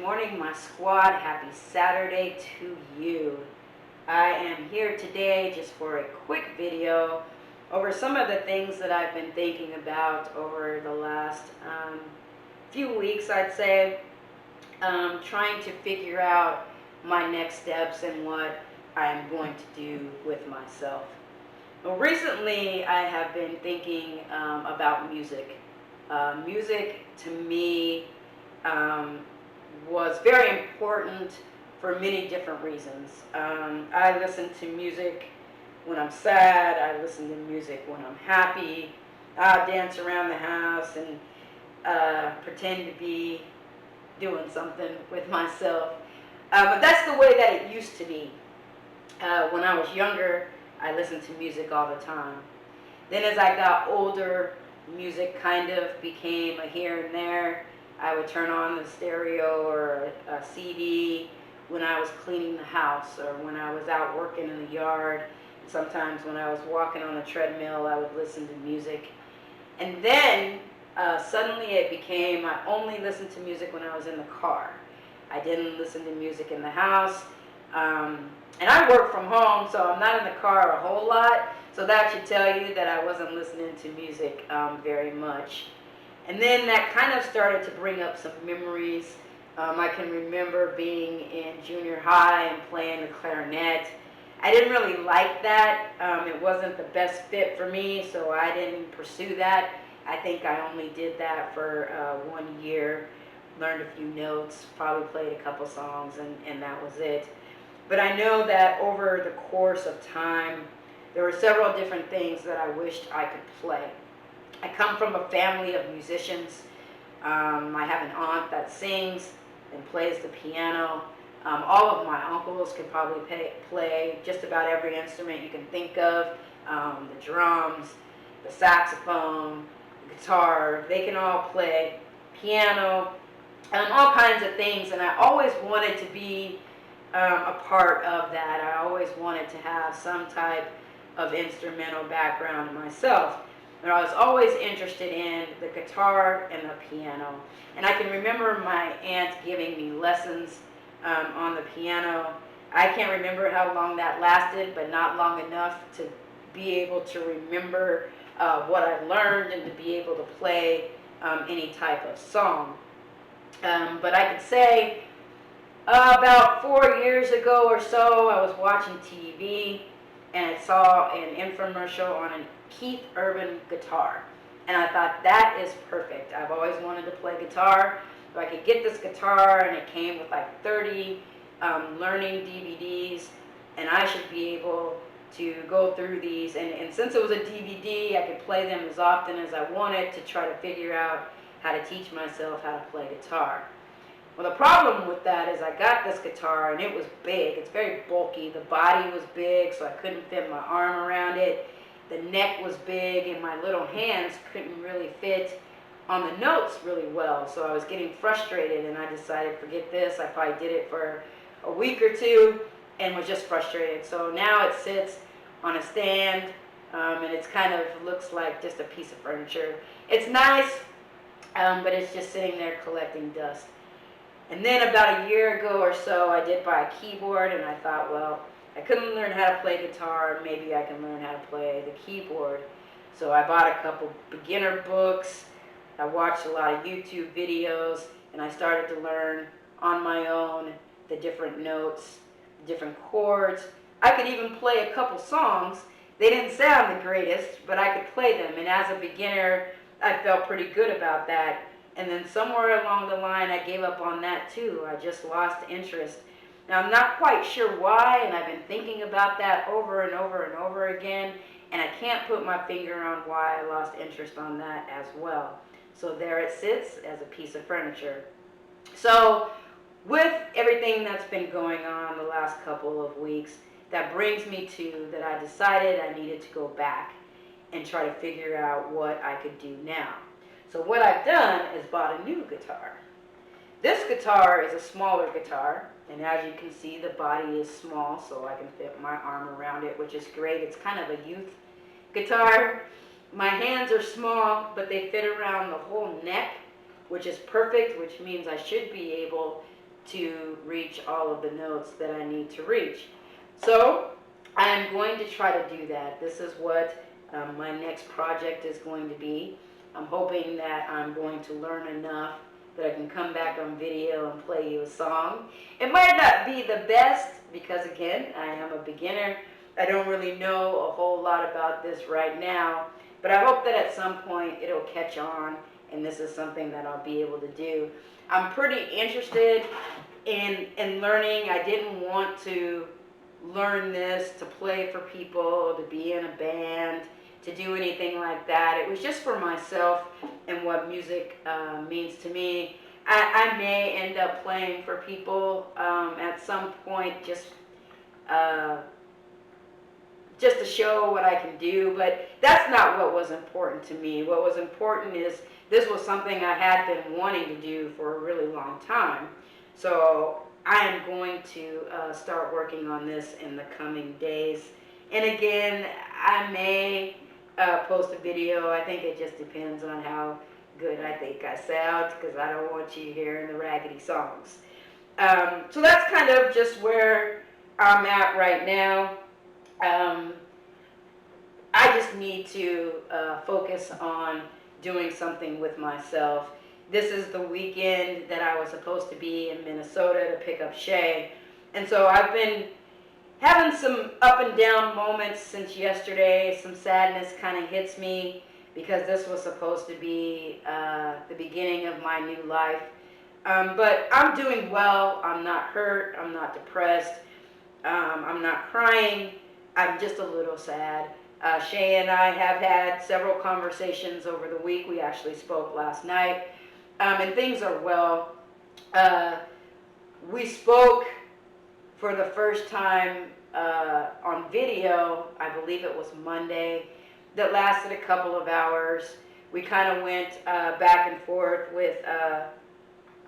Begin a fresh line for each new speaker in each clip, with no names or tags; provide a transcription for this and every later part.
morning, my squad. Happy Saturday to you. I am here today just for a quick video over some of the things that I've been thinking about over the last few weeks, I'd say, trying to figure out my next steps and what I'm going to do with myself. Well, recently I have been thinking about music. Music to me was very important for many different reasons. I listen to music when I'm sad. I listen to music when I'm happy. I dance around the house and pretend to be doing something with myself. But that's the way that it used to be. When I was younger, I listened to music all the time. Then as I got older, music kind of became a here and there. I would turn on the stereo or a CD when I was cleaning the house or when I was out working in the yard. Sometimes when I was walking on a treadmill, I would listen to music. And then suddenly it became I only listened to music when I was in the car. I didn't listen to music in the house. And I work from home, so I'm not in the car a whole lot. So that should tell you that I wasn't listening to music very much. And then that kind of started to bring up some memories. I can remember being in junior high and playing the clarinet. I didn't really like that. It wasn't the best fit for me, so I didn't pursue that. I think I only did that for 1 year, learned a few notes, probably played a couple songs, and that was it. But I know that over the course of time, there were several different things that I wished I could play. I come from a family of musicians. I have an aunt that sings and plays the piano. All of my uncles could probably play just about every instrument you can think of. The drums, the saxophone, the guitar, they can all play. Piano, all kinds of things. And I always wanted to be a part of that. I always wanted to have some type of instrumental background myself. But I was always interested in the guitar and the piano. And I can remember my aunt giving me lessons on the piano. I can't remember how long that lasted, but not long enough to be able to remember what I learned and to be able to play any type of song. But I could say about 4 years ago or so, I was watching TV and I saw an infomercial on a Keith Urban guitar. And I thought, that is perfect. I've always wanted to play guitar. So I could get this guitar, and it came with like 30 learning DVDs, and I should be able to go through these. And since it was a DVD, I could play them as often as I wanted to try to figure out how to teach myself how to play guitar. Well, the problem with that is I got this guitar, and it was big. It's very bulky. The body was big, so I couldn't fit my arm around it. The neck was big, and my little hands couldn't really fit on the notes really well. So I was getting frustrated, and I decided, forget this. I probably did it for a week or two and was just frustrated. So now it sits on a stand, and it's kind of looks like just a piece of furniture. It's nice, but it's just sitting there collecting dust. And then about a year ago or so, I did buy a keyboard, and I thought, well, I couldn't learn how to play guitar, maybe I can learn how to play the keyboard. So I bought a couple beginner books, I watched a lot of YouTube videos, and I started to learn on my own the different notes, the different chords. I could even play a couple songs. They didn't sound the greatest, but I could play them, and as a beginner, I felt pretty good about that. And then somewhere along the line, I gave up on that too. I just lost interest. Now, I'm not quite sure why, and I've been thinking about that over and over and over again, and I can't put my finger on why I lost interest on that as well. So there it sits as a piece of furniture. So with everything that's been going on the last couple of weeks, that brings me to that I decided I needed to go back and try to figure out what I could do now. So what I've done is bought a new guitar. This guitar is a smaller guitar, and as you can see, the body is small, so I can fit my arm around it, which is great. It's kind of a youth guitar. My hands are small, but they fit around the whole neck, which is perfect, which means I should be able to reach all of the notes that I need to reach. So I'm going to try to do that. This is what my next project is going to be. I'm hoping that I'm going to learn enough that I can come back on video and play you a song. It might not be the best because, again, I am a beginner. I don't really know a whole lot about this right now, but I hope that at some point it'll catch on and this is something that I'll be able to do. I'm pretty interested in learning. I didn't want to learn this to play for people, to be in a band, to do anything like that. It was just for myself and what music means to me. I may end up playing for people at some point, just to show what I can do, but that's not what was important to me. What was important is this was something I had been wanting to do for a really long time. So I am going to start working on this in the coming days. And again, I may post a video. I think it just depends on how good I think I sound, because I don't want you hearing the raggedy songs. So that's kind of just where I'm at right now. I just need to focus on doing something with myself. This is the weekend that I was supposed to be in Minnesota to pick up Shay. And so I've been having some up and down moments since yesterday. Some sadness kind of hits me because this was supposed to be the beginning of my new life. But I'm doing well. I'm not hurt. I'm not depressed. I'm not crying. I'm just a little sad. Shay and I have had several conversations over the week. We actually spoke last night, and things are well. We spoke for the first time on video, I believe it was Monday, that lasted a couple of hours. We kind of went back and forth with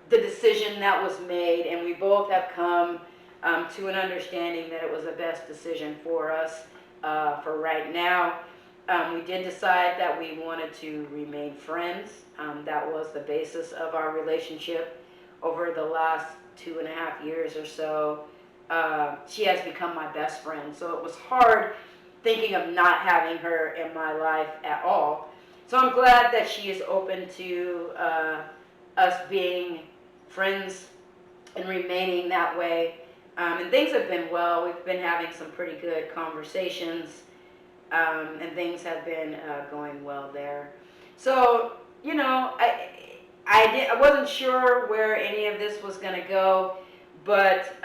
the decision that was made, and we both have come to an understanding that it was the best decision for us for right now. We did decide that we wanted to remain friends. That was the basis of our relationship over the last 2.5 years or so. She has become my best friend, so it was hard thinking of not having her in my life at all. So I'm glad that she is open to us being friends and remaining that way. And things have been well. We've been having some pretty good conversations, and things have been going well there. So, you know, I wasn't sure where any of this was going to go, but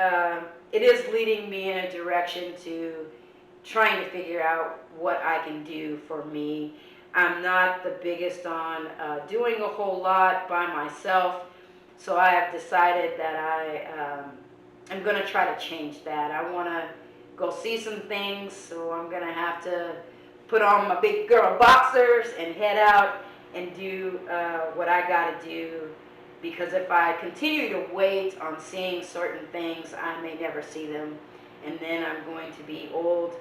it is leading me in a direction to trying to figure out what I can do for me. I'm not the biggest on doing a whole lot by myself, so I have decided that I'm going to try to change that. I want to go see some things, so I'm going to have to put on my big girl boxers and head out and do what I got to do, because if I continue to wait on seeing certain things, I may never see them, and then I'm going to be old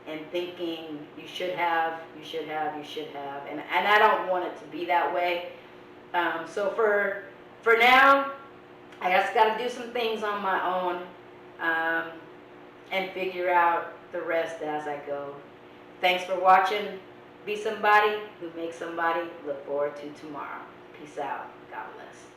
and thinking you should have, you should have, you should have, and I don't want it to be that way. So for now, I just got to do some things on my own and figure out the rest as I go. Thanks for watching. Be somebody who makes somebody look forward to tomorrow. Peace out. God bless.